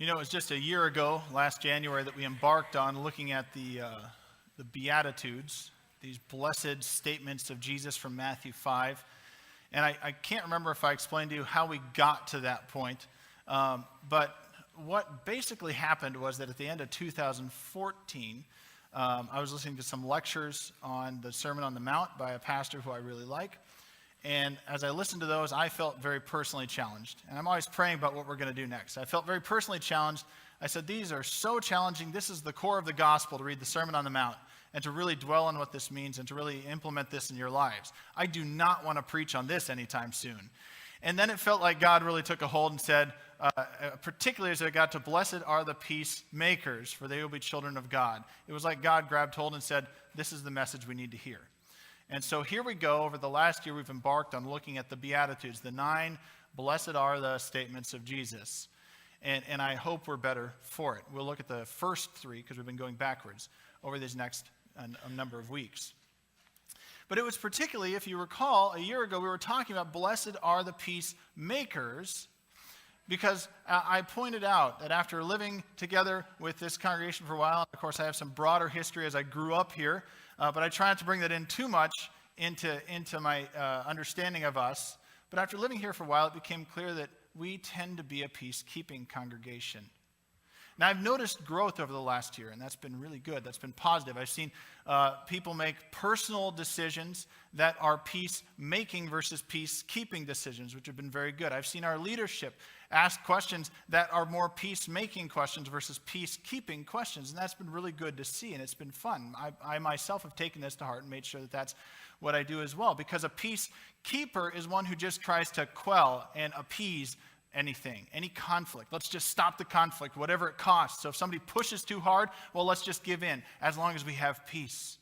You know, it was just a year ago, last January, that we embarked on looking at the Beatitudes, these blessed statements of Jesus from Matthew 5. And I can't remember if I explained to you how we got to that point. But what basically happened was that at the end of 2014, I was listening to some lectures on the Sermon on the Mount by a pastor who I really like. And as I listened to those, I felt very personally challenged. And I'm always praying about what we're going to do next. I felt very personally challenged. I said, these are so challenging. This is the core of the gospel, to read the Sermon on the Mount and to really dwell on what this means and to really implement this in your lives. I do not want to preach on this anytime soon. And then it felt like God really took a hold and said, particularly as I got to blessed are the peacemakers, for they will be children of God. It was like God grabbed hold and said, this is the message we need to hear. And so here we go. Over the last year, we've embarked on looking at the Beatitudes, the 9 blessed are the statements of Jesus. And I hope we're better for it. We'll look at the first 3, because we've been going backwards, over these next number of weeks. But it was particularly, if you recall, a year ago, we were talking about blessed are the peacemakers, because I pointed out that after living together with this congregation for a while, of course I have some broader history as I grew up here, but I try not to bring that in too much into my understanding of us. But after living here for a while, it became clear that we tend to be a peacekeeping congregation. Now, I've noticed growth over the last year, and that's been really good. That's been positive. I've seen people make personal decisions that are peacemaking versus peacekeeping decisions, which have been very good. I've seen our leadership ask questions that are more peacemaking questions versus peacekeeping questions, and that's been really good to see, and it's been fun. I myself have taken this to heart and made sure that that's what I do as well, because a peacekeeper is one who just tries to quell and appease anything, any conflict. Let's just stop the conflict, whatever it costs. So if somebody pushes too hard, well, let's just give in, as long as we have peace,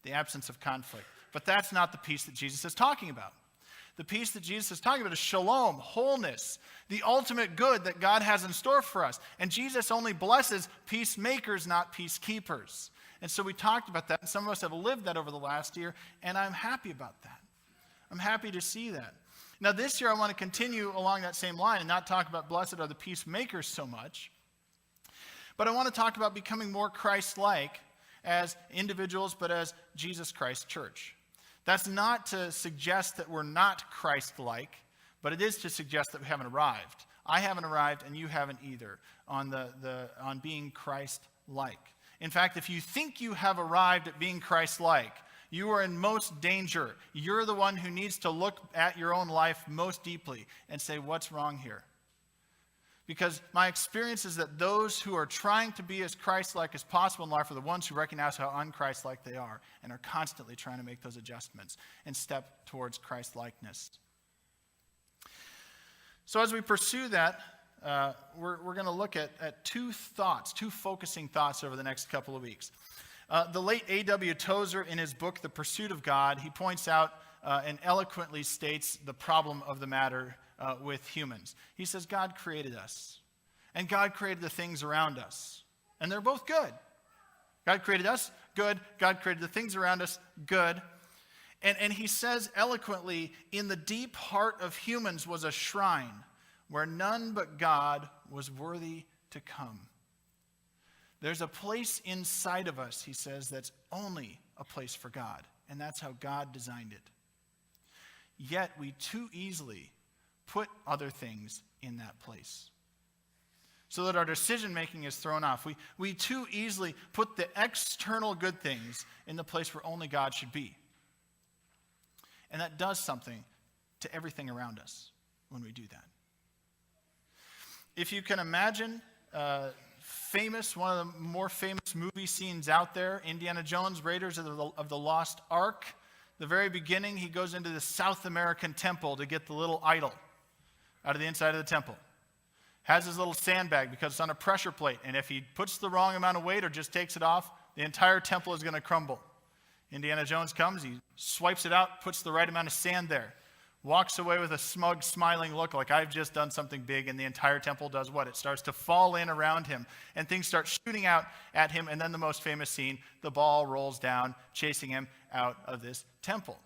the absence of conflict. But that's not the peace that Jesus is talking about. The peace that Jesus is talking about is shalom, wholeness, the ultimate good that God has in store for us. And Jesus only blesses peacemakers, not peacekeepers. And so we talked about that, and some of us have lived that over the last year, and I'm happy about that. I'm happy to see that. Now, this year, I want to continue along that same line and not talk about blessed are the peacemakers so much, but I want to talk about becoming more Christ-like as individuals, but as Jesus Christ Church. That's not to suggest that we're not Christ-like, but it is to suggest that we haven't arrived. I haven't arrived, and you haven't either, on being Christ-like. In fact, if you think you have arrived at being Christ-like, you are in most danger. You're the one who needs to look at your own life most deeply and say, what's wrong here? Because my experience is that those who are trying to be as Christ-like as possible in life are the ones who recognize how un-Christ-like they are and are constantly trying to make those adjustments and step towards Christ-likeness. So as we pursue that, we're going to look at two focusing thoughts over the next couple of weeks. The late A.W. Tozer, in his book, The Pursuit of God, he points out and eloquently states the problem of the matter with humans. He says, God created us, and God created the things around us, and they're both good. God created us, good. God created the things around us, good. And he says eloquently, in the deep heart of humans was a shrine where none but God was worthy to come. There's a place inside of us, he says, that's only a place for God. And that's how God designed it. Yet we too easily put other things in that place, so that our decision-making is thrown off. We too easily put the external good things in the place where only God should be. And that does something to everything around us when we do that. If you can imagine one of the more famous movie scenes out there, Indiana Jones, Raiders of the Lost Ark. The very beginning, he goes into the South American temple to get the little idol out of the inside of the temple. Has his little sandbag because it's on a pressure plate, and if he puts the wrong amount of weight or just takes it off, the entire temple is going to crumble. Indiana Jones comes, he swipes it out, puts the right amount of sand there, walks away with a smug, smiling look like I've just done something big, and the entire temple does what? It starts to fall in around him, and things start shooting out at him, and then the most famous scene, the ball rolls down, chasing him out of this temple.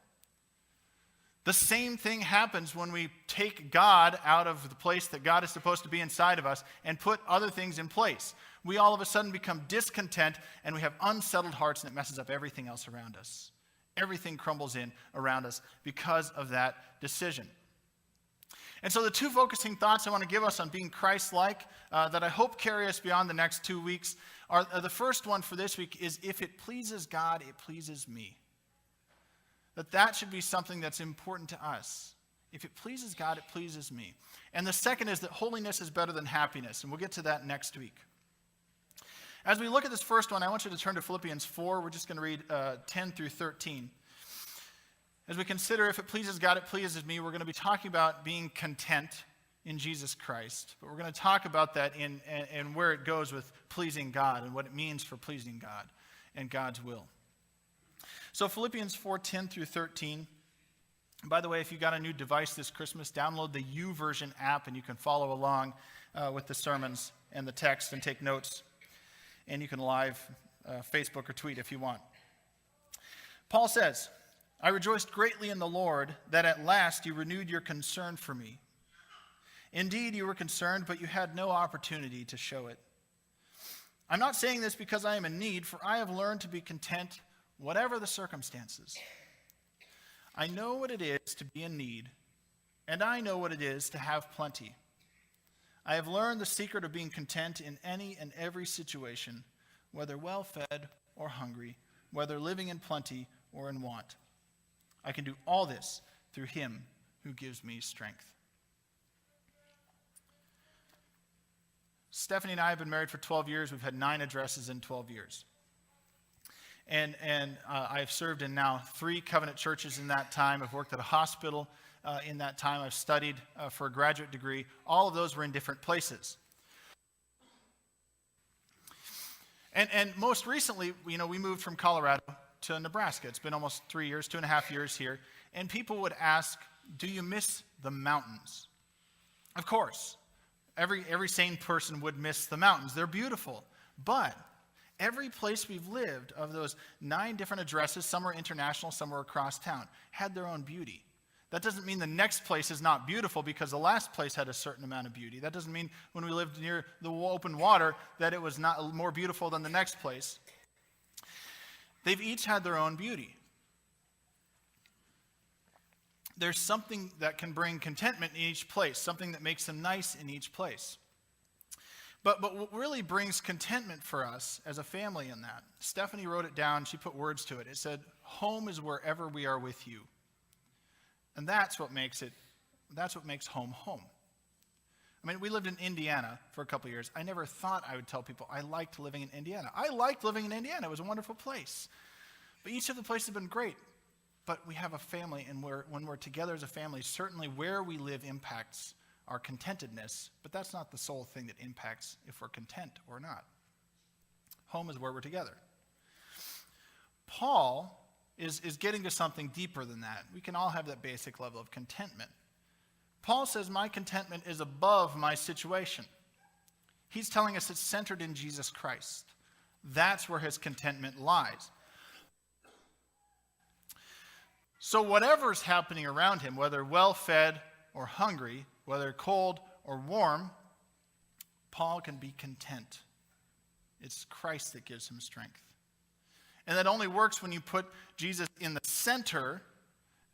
The same thing happens when we take God out of the place that God is supposed to be inside of us and put other things in place. We all of a sudden become discontent, and we have unsettled hearts, and it messes up everything else around us. Everything crumbles in around us because of that decision. And so the two focusing thoughts I want to give us on being Christ-like that I hope carry us beyond the next 2 weeks are the first one for this week is, if it pleases God, it pleases me. That should be something that's important to us. If it pleases God, it pleases me. And the second is that holiness is better than happiness, and we'll get to that next week. As we look at this first one, I want you to turn to Philippians 4. We're just going to read 10 through 13. As we consider if it pleases God, it pleases me, we're going to be talking about being content in Jesus Christ. But we're going to talk about that and where it goes with pleasing God and what it means for pleasing God and God's will. So Philippians 4, 10 through 13. By the way, if you got a new device this Christmas, download the YouVersion app and you can follow along with the sermons and the text and take notes. And you can live Facebook or tweet if you want. Paul says, I rejoiced greatly in the Lord that at last you renewed your concern for me. Indeed, you were concerned, but you had no opportunity to show it. I'm not saying this because I am in need, for I have learned to be content whatever the circumstances. I know what it is to be in need, and I know what it is to have plenty. I have learned the secret of being content in any and every situation, whether well-fed or hungry, whether living in plenty or in want. I can do all this through him who gives me strength. Stephanie and I have been married for 12 years. We've had 9 addresses in 12 years. And I've served in now 3 covenant churches in that time. I've worked at a hospital in that time. I've studied for a graduate degree. All of those were in different places. And most recently, we moved from Colorado to Nebraska. It's been almost 3 years, 2.5 years here. And people would ask, do you miss the mountains? Of course. Every sane person would miss the mountains. They're beautiful. But every place we've lived, of those 9 different addresses, some were international, some were across town, had their own beauty. That doesn't mean the next place is not beautiful because the last place had a certain amount of beauty. That doesn't mean when we lived near the open water that it was not more beautiful than the next place. They've each had their own beauty. There's something that can bring contentment in each place, something that makes them nice in each place. But what really brings contentment for us as a family in that, Stephanie wrote it down, she put words to it. It said, home is wherever we are with you. And that's what makes home home. I mean, we lived in Indiana for a couple of years. I never thought I would tell people I liked living in Indiana. I liked living in Indiana. It was a wonderful place. But each of the places have been great. But we have a family, and when we're together as a family, certainly where we live impacts our contentedness, but that's not the sole thing that impacts if we're content or not. Home is where we're together. Paul is getting to something deeper than that. We can all have that basic level of contentment. Paul says, my contentment is above my situation. He's telling us it's centered in Jesus Christ. That's where his contentment lies. So whatever's happening around him, whether well-fed or hungry, whether cold or warm, Paul can be content. It's Christ that gives him strength. And that only works when you put Jesus in the center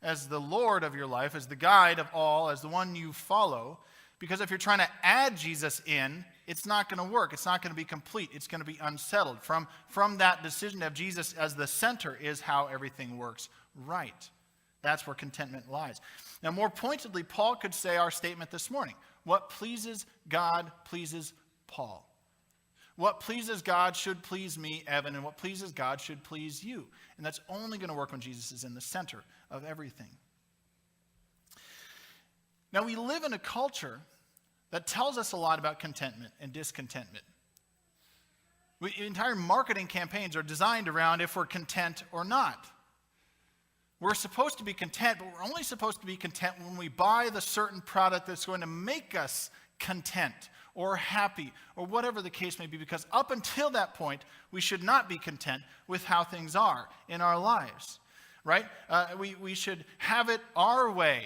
as the Lord of your life, as the guide of all, as the one you follow. Because if you're trying to add Jesus in, it's not going to work. It's not going to be complete. It's going to be unsettled. From that decision to have Jesus as the center is how everything works right. That's where contentment lies. Now, more pointedly, Paul could say our statement this morning. What pleases God pleases Paul. What pleases God should please me, Evan, and what pleases God should please you. And that's only going to work when Jesus is in the center of everything. Now, we live in a culture that tells us a lot about contentment and discontentment. Entire marketing campaigns are designed around if we're content or not. We're supposed to be content, but we're only supposed to be content when we buy the certain product that's going to make us content or happy or whatever the case may be, because up until that point, we should not be content with how things are in our lives. right? We should have it our way.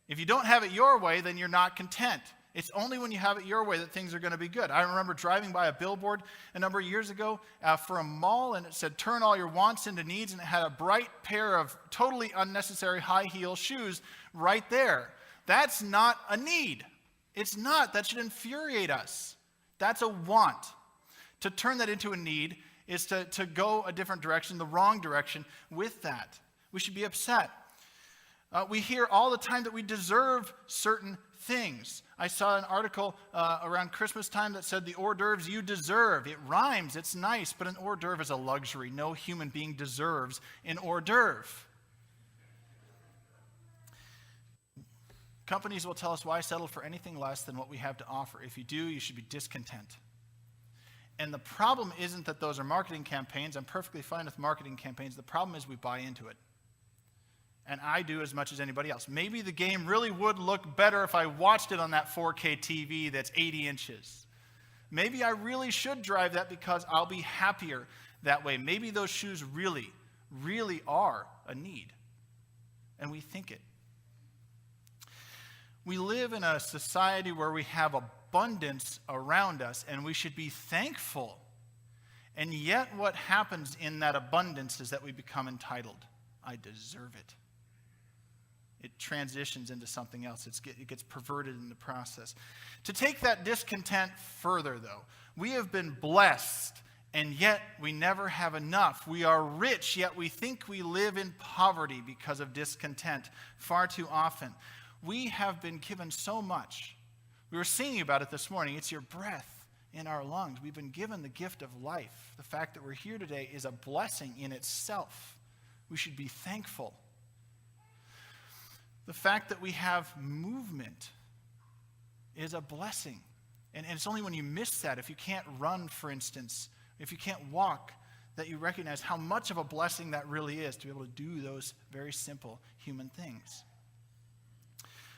If you don't have it your way, then you're not content. It's only when you have it your way that things are going to be good. I remember driving by a billboard a number of years ago for a mall, and it said, turn all your wants into needs, and it had a bright pair of totally unnecessary high heel shoes right there. That's not a need. It's not. That should infuriate us. That's a want. To turn that into a need is to go a different direction, the wrong direction with that. We should be upset. We hear all the time that we deserve certain things. I saw an article around Christmas time that said the hors d'oeuvres you deserve. It rhymes, it's nice, but an hors d'oeuvre is a luxury. No human being deserves an hors d'oeuvre. Companies will tell us, why settle for anything less than what we have to offer? If you do, you should be discontent. And the problem isn't that those are marketing campaigns. I'm perfectly fine with marketing campaigns. The problem is we buy into it. And I do as much as anybody else. Maybe the game really would look better if I watched it on that 4K TV that's 80 inches. Maybe I really should drive that because I'll be happier that way. Maybe those shoes really, really are a need. And we think it. We live in a society where we have abundance around us, and we should be thankful. And yet what happens in that abundance is that we become entitled. I deserve it. It transitions into something else. It gets perverted in the process. To take that discontent further, though, we have been blessed, and yet we never have enough. We are rich, yet we think we live in poverty because of discontent far too often. We have been given so much. We were singing about it this morning. It's your breath in our lungs. We've been given the gift of life. The fact that we're here today is a blessing in itself. We should be thankful. The fact that we have movement is a blessing. And it's only when you miss that, if you can't run, for instance, if you can't walk, that you recognize how much of a blessing that really is to be able to do those very simple human things.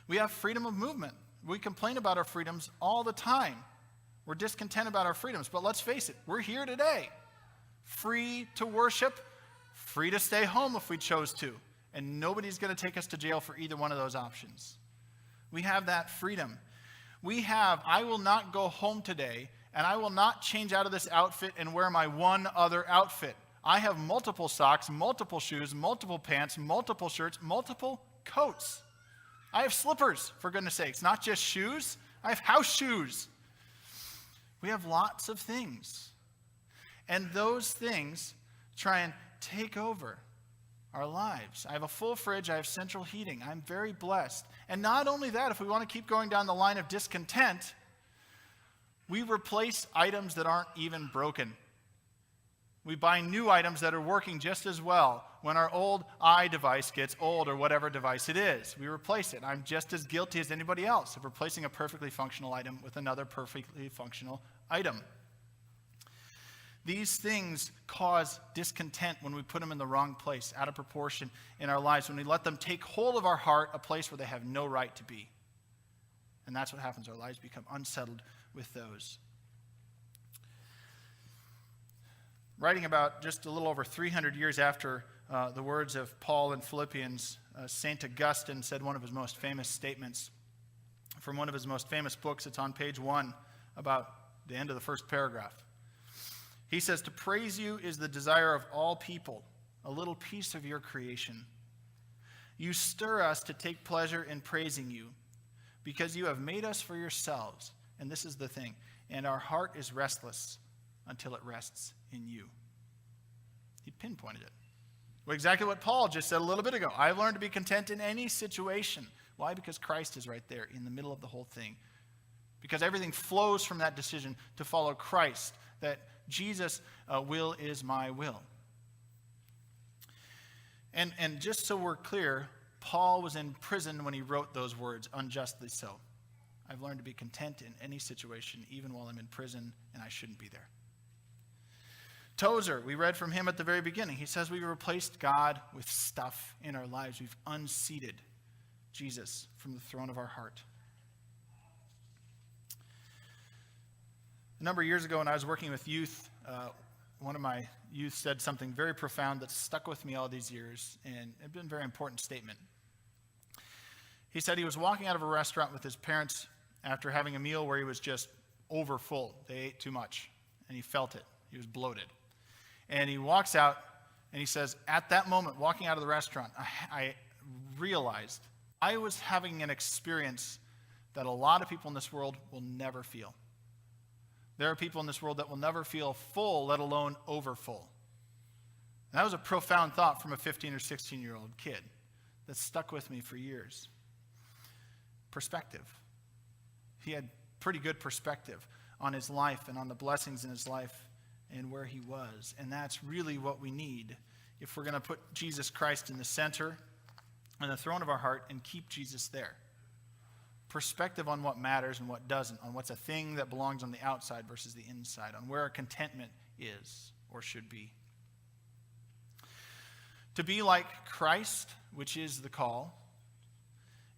We have freedom of movement. We complain about our freedoms all the time. We're discontent about our freedoms, but let's face it, we're here today. Free to worship, free to stay home if we chose to. And nobody's going to take us to jail for either one of those options. We have that freedom. I will not go home today, and I will not change out of this outfit and wear my one other outfit. I have multiple socks, multiple shoes, multiple pants, multiple shirts, multiple coats. I have slippers, for goodness sakes, not just shoes. I have house shoes. We have lots of things. And those things try and take over our lives. I have a full fridge. I have central heating. I'm very blessed. And not only that, if we want to keep going down the line of discontent, we replace items that aren't even broken. We buy new items that are working just as well. When our old device gets old, or whatever device it is, we replace it. I'm just as guilty as anybody else of replacing a perfectly functional item with another perfectly functional item. These things cause discontent when we put them in the wrong place, out of proportion in our lives, when we let them take hold of our heart, a place where they have no right to be. And that's what happens. Our lives become unsettled with those. Writing about just a little over 300 years after the words of Paul in Philippians, St. Augustine said one of his most famous statements from one of his most famous books. It's on page 1, about the end of the first paragraph. He says, "To praise you is the desire of all people, a little piece of your creation. You stir us to take pleasure in praising you, because you have made us for yourselves." And this is the thing, "and our heart is restless until it rests in you." He pinpointed it. Well, exactly what Paul just said a little bit ago. I've learned to be content in any situation. Why? Because Christ is right there in the middle of the whole thing. Because everything flows from that decision to follow Christ, that Jesus' will is my will. And just so we're clear, Paul was in prison when he wrote those words, unjustly so. I've learned to be content in any situation, even while I'm in prison, and I shouldn't be there. Tozer, we read from him at the very beginning. He says we've replaced God with stuff in our lives. We've unseated Jesus from the throne of our heart. A number of years ago when I was working with youth, one of my youth said something very profound that stuck with me all these years, and it's been a very important statement. He said he was walking out of a restaurant with his parents after having a meal where he was just over full. They ate too much, and he felt it. He was bloated. And he walks out, and he says, at that moment, walking out of the restaurant, I realized I was having an experience that a lot of people in this world will never feel. There are people in this world that will never feel full, let alone overfull. And that was a profound thought from a 15 or 16-year-old kid that stuck with me for years. Perspective. He had pretty good perspective on his life and on the blessings in his life and where he was. And that's really what we need if we're going to put Jesus Christ in the center and the throne of our heart and keep Jesus there. Perspective on what matters and what doesn't, on what's a thing that belongs on the outside versus the inside, on where our contentment is or should be. To be like Christ, which is the call,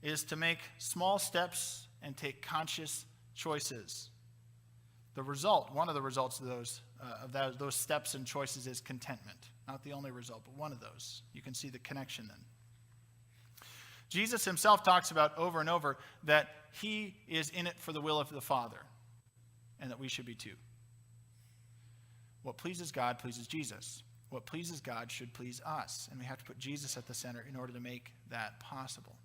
is to make small steps and take conscious choices. The result, one of the results of those steps and choices is contentment. Not the only result, but one of those. You can see the connection then. Jesus himself talks about over and over that he is in it for the will of the Father, and that we should be too. What pleases God pleases Jesus. What pleases God should please us, and we have to put Jesus at the center in order to make that possible.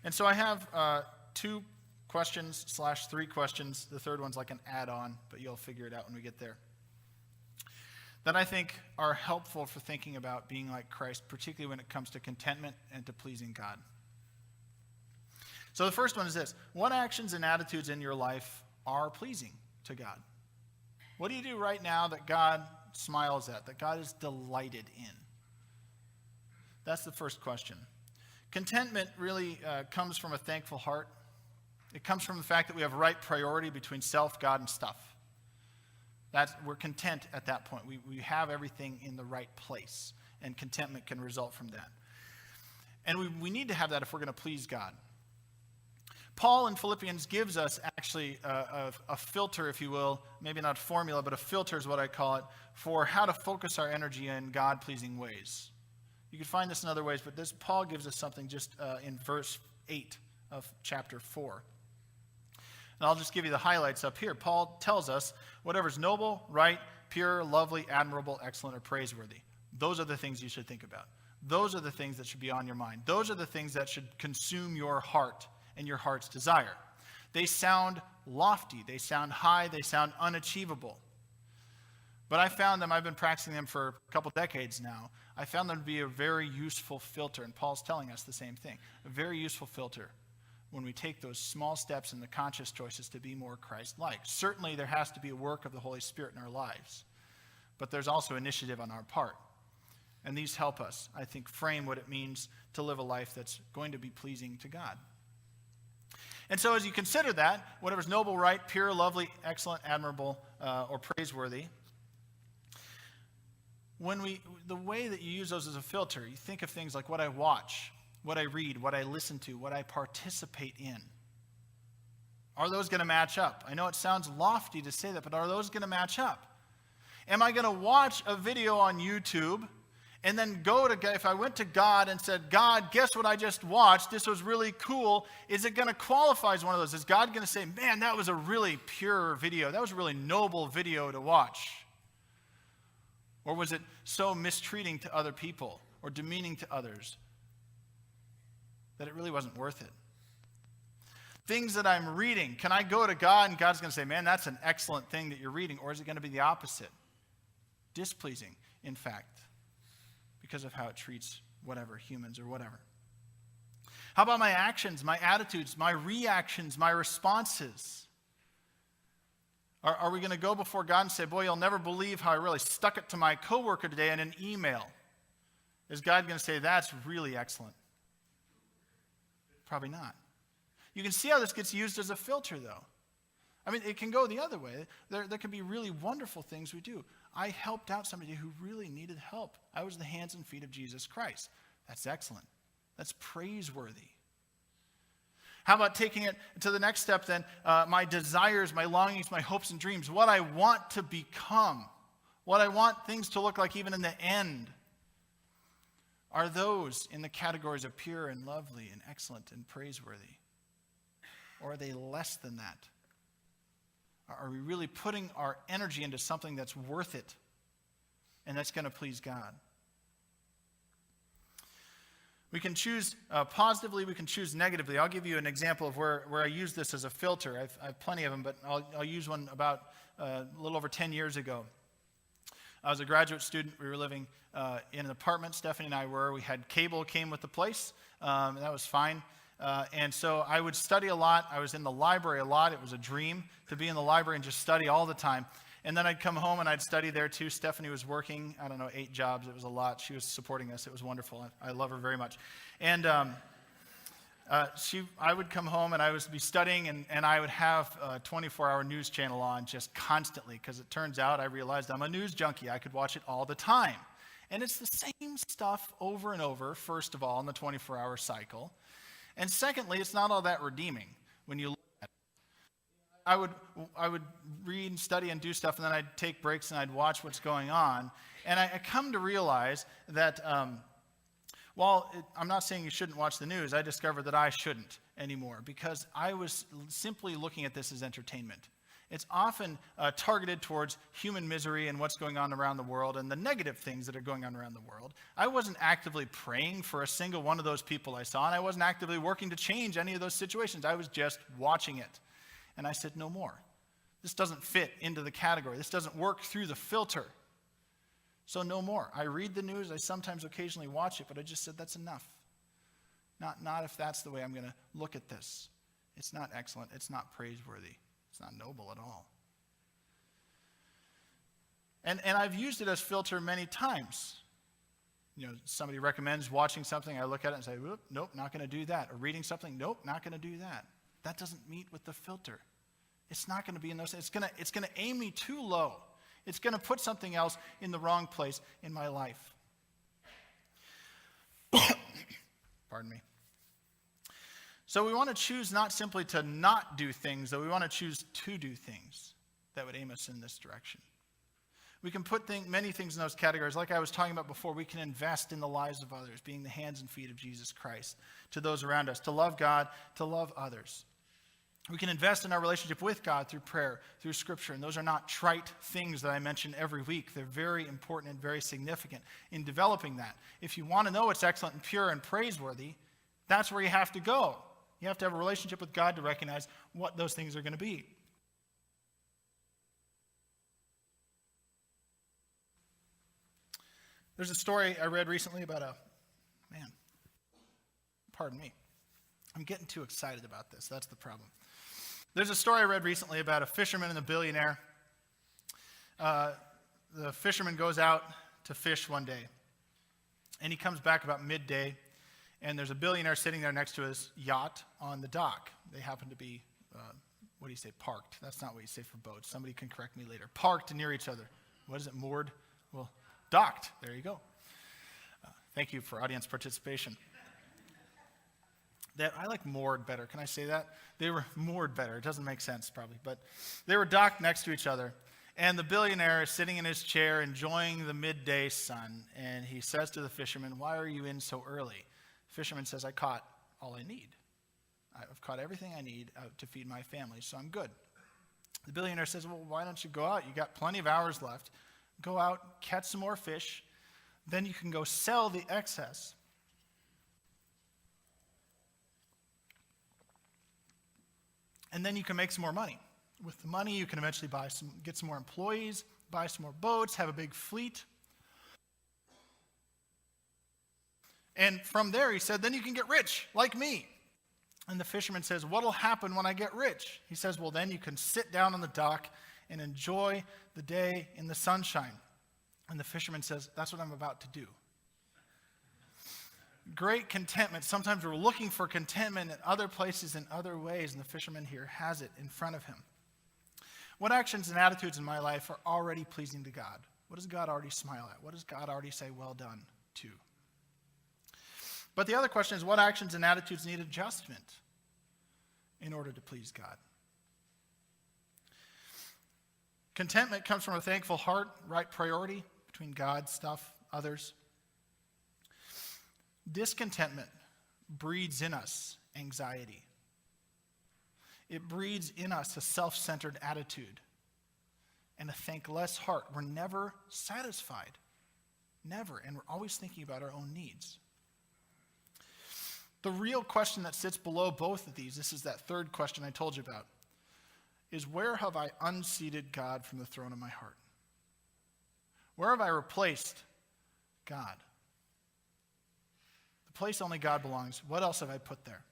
And so I have 2 questions / 3 questions. The third one's like an add-on, but you'll figure it out when we get there, that I think are helpful for thinking about being like Christ, particularly when it comes to contentment and to pleasing God. So the first one is this: what actions and attitudes in your life are pleasing to God? What do you do right now that God smiles at, that God is delighted in? That's the first question. Contentment really comes from a thankful heart. It comes from the fact that we have right priority between self, God, and stuff. We're content at that point. We have everything in the right place, and contentment can result from that. And we need to have that if we're going to please God. Paul in Philippians gives us actually a filter, if you will, maybe not a formula, but a filter is what I call it, for how to focus our energy in God-pleasing ways. You can find this in other ways, but Paul gives us something just in verse 8 of chapter 4. And I'll just give you the highlights up here. Paul tells us whatever's noble, right, pure, lovely, admirable, excellent, or praiseworthy. Those are the things you should think about. Those are the things that should be on your mind. Those are the things that should consume your heart and your heart's desire. They sound lofty. They sound high. They sound unachievable. But I found them, I've been practicing them for a couple decades now. I found them to be a very useful filter, and Paul's telling us the same thing. A very useful filter when we take those small steps and the conscious choices to be more Christ-like. Certainly there has to be a work of the Holy Spirit in our lives, but there's also initiative on our part. And these help us, I think, frame what it means to live a life that's going to be pleasing to God. And so as you consider that, whatever's noble, right, pure, lovely, excellent, admirable, or praiseworthy, the way that you use those as a filter, you think of things like what I watch, what I read, what I listen to, what I participate in. Are those going to match up? I know it sounds lofty to say that, but are those going to match up? Am I going to watch a video on YouTube and then if I went to God and said, God, guess what I just watched? This was really cool. Is it going to qualify as one of those? Is God going to say, man, that was a really pure video. That was a really noble video to watch? Or was it so mistreating to other people or demeaning to others that it really wasn't worth it? Things that I'm reading, can I go to God and God's going to say, man, that's an excellent thing that you're reading? Or is it going to be the opposite? Displeasing, in fact, because of how it treats whatever, humans or whatever. How about my actions, my attitudes, my reactions, my responses? Are we going to go before God and say, boy, you'll never believe how I really stuck it to my coworker today in an email? Is God going to say, that's really excellent? Probably not. You can see how this gets used as a filter, though. I mean, it can go the other way. There can be really wonderful things we do. I helped out somebody who really needed help. I was the hands and feet of Jesus Christ. That's excellent. That's praiseworthy. How about taking it to the next step then? My desires, my longings, my hopes and dreams, what I want to become, what I want things to look like even in the end. Are those in the categories of pure and lovely and excellent and praiseworthy? Or are they less than that? Are we really putting our energy into something that's worth it and that's going to please God? We can choose positively, we can choose negatively. I'll give you an example of where I use this as a filter. I have plenty of them, but I'll use one about a little over 10 years ago. I was a graduate student. We were living in an apartment, Stephanie and I were. We had cable came with the place, and that was fine. And so I would study a lot. I was in the library a lot. It was a dream to be in the library and just study all the time. And then I'd come home and I'd study there too. Stephanie was working, 8 jobs. It was a lot. She was supporting us. It was wonderful. I love her very much. And I would come home and I would be studying, and I would have a 24-hour news channel on just constantly, because it turns out I realized I'm a news junkie. I could watch it all the time. And it's the same stuff over and over, first of all, in the 24-hour cycle. And secondly, it's not all that redeeming when you look at it. I would read and study and do stuff, and then I'd take breaks and I'd watch what's going on. And I come to realize that I'm not saying you shouldn't watch the news, I discovered that I shouldn't anymore, because I was simply looking at this as entertainment. It's often targeted towards human misery and what's going on around the world and the negative things that are going on around the world. I wasn't actively praying for a single one of those people I saw, and I wasn't actively working to change any of those situations. I was just watching it. And I said, no more. This doesn't fit into the category. This doesn't work through the filter. So no more. I read the news. I sometimes occasionally watch it, but I just said that's enough. Not if that's the way I'm going to look at this. It's not excellent. It's not praiseworthy. It's not noble at all. And I've used it as filter many times. Somebody recommends watching something. I look at it and say, nope, not going to do that. Or reading something, nope, not going to do that. That doesn't meet with the filter. It's not going to be in those. It's going to aim me too low. It's going to put something else in the wrong place in my life. Pardon me. So we want to choose not simply to not do things, though we want to choose to do things that would aim us in this direction. We can put many things in those categories. Like I was talking about before, we can invest in the lives of others, being the hands and feet of Jesus Christ to those around us, to love God, to love others. We can invest in our relationship with God through prayer, through Scripture, and those are not trite things that I mention every week. They're very important and very significant in developing that. If you want to know what's excellent and pure and praiseworthy, that's where you have to go. You have to have a relationship with God to recognize what those things are going to be. There's a story I read recently about pardon me. I'm getting too excited about this. That's the problem. There's a story I read recently about a fisherman and a billionaire. The fisherman goes out to fish one day, and he comes back about midday, and there's a billionaire sitting there next to his yacht on the dock. They happen to be, parked. That's not what you say for boats. Somebody can correct me later. Parked near each other. What is it, moored? Well, docked. There you go. Thank you for audience participation. I like moored better. Can I say that? They were moored better. It doesn't make sense probably, but they were docked next to each other. And the billionaire is sitting in his chair enjoying the midday sun. And he says to the fisherman, "Why are you in so early?" The fisherman says, "I caught all I need. I've caught everything I need to feed my family, so I'm good." The billionaire says, "Well, why don't you go out? You got plenty of hours left. Go out, catch some more fish. Then you can go sell the excess. And then you can make some more money. With the money, you can eventually get some more employees, buy some more boats, have a big fleet. And from there, he said, then you can get rich, like me." And the fisherman says, "What'll happen when I get rich?" He says, "Well, then you can sit down on the dock and enjoy the day in the sunshine." And the fisherman says, "That's what I'm about to do." Great contentment. Sometimes we're looking for contentment in other places in other ways, and the fisherman here has it in front of him. What actions and attitudes in my life are already pleasing to God? What does God already smile at? What does God already say, "Well done," to? But the other question is, what actions and attitudes need adjustment? in order to please God. Contentment comes from a thankful heart, right priority between God, stuff, others. Discontentment breeds in us anxiety. It breeds in us a self-centered attitude and a thankless heart. We're never satisfied. Never. And we're always thinking about our own needs. The real question that sits below both of these, this is that third question I told you about, is where have I unseated God from the throne of my heart? Where have I replaced God? The place only God belongs. What else have I put there?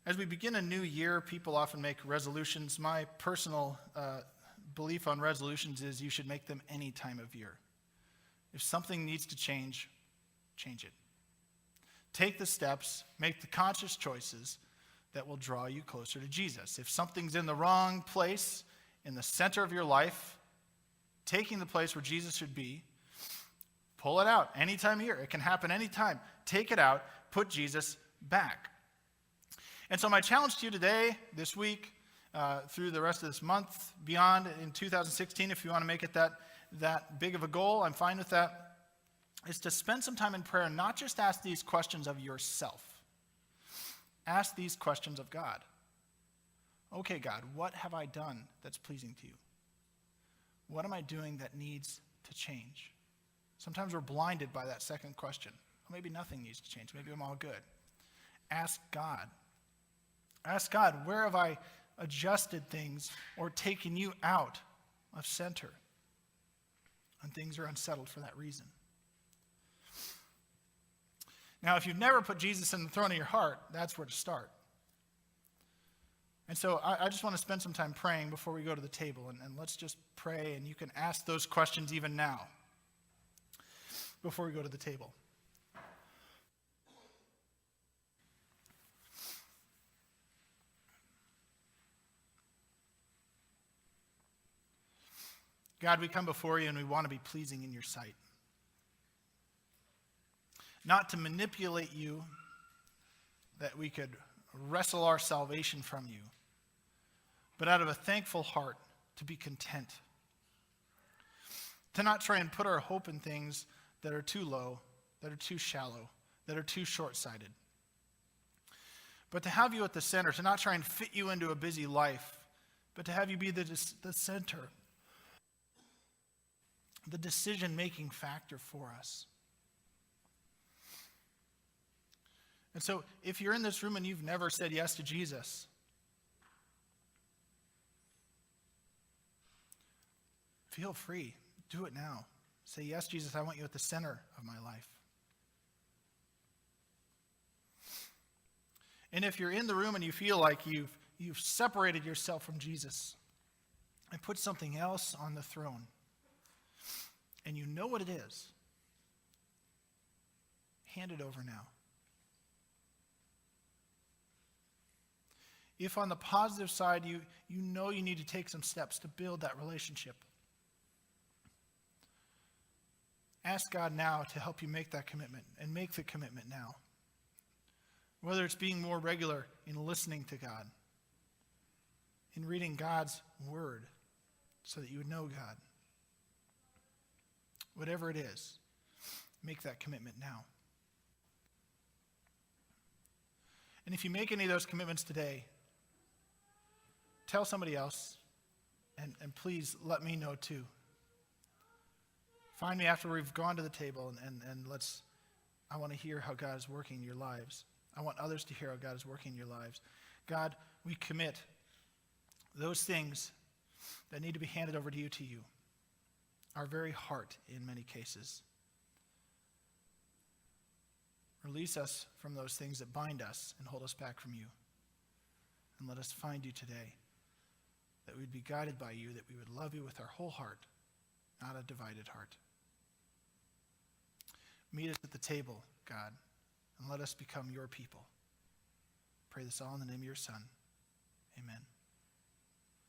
As we begin a new year, people often make resolutions. My personal belief on resolutions is you should make them any time of year. If something needs to change, change it. Take the steps, make the conscious choices that will draw you closer to Jesus. If something's in the wrong place, in the center of your life, taking the place where Jesus should be, pull it out any time of year. It can happen anytime. Take it out, put Jesus back. And so my challenge to you today, this week, through the rest of this month, beyond in 2016, if you want to make it that big of a goal, I'm fine with that, is to spend some time in prayer and not just ask these questions of yourself. Ask these questions of God. Okay, God, what have I done that's pleasing to you? What am I doing that needs to change? Sometimes we're blinded by that second question. Well, maybe nothing needs to change. Maybe I'm all good. Ask God. Ask God, where have I adjusted things or taken you out of center? And things are unsettled for that reason. Now, if you've never put Jesus in the throne of your heart, that's where to start. And so I just want to spend some time praying before we go to the table. And let's just pray, and you can ask those questions even now before we go to the table. God, we come before you and we want to be pleasing in your sight. Not to manipulate you, that we could wrestle our salvation from you, but out of a thankful heart to be content. To not try and put our hope in things that are too low, that are too shallow, that are too short-sighted. But to have you at the center, to not try and fit you into a busy life, but to have you be the center, the decision-making factor for us. And so if you're in this room and you've never said yes to Jesus, feel free. Do it now. Say, yes, Jesus, I want you at the center of my life. And if you're in the room and you feel like you've separated yourself from Jesus and put something else on the throne, and you know what it is, hand it over now. If on the positive side you know you need to take some steps to build that relationship, ask God now to help you make that commitment, and make the commitment now. Whether it's being more regular in listening to God, in reading God's word so that you would know God. Whatever it is, make that commitment now. And if you make any of those commitments today, tell somebody else, and please let me know too. Find me after we've gone to the table, and I want to hear how God is working in your lives. I want others to hear how God is working in your lives. God, we commit those things that need to be handed over to you, our very heart in many cases. Release us from those things that bind us and hold us back from you. And let us find you today, that we'd be guided by you, that we would love you with our whole heart, not a divided heart. Meet us at the table, God, and let us become your people. Pray this all in the name of your Son. Amen.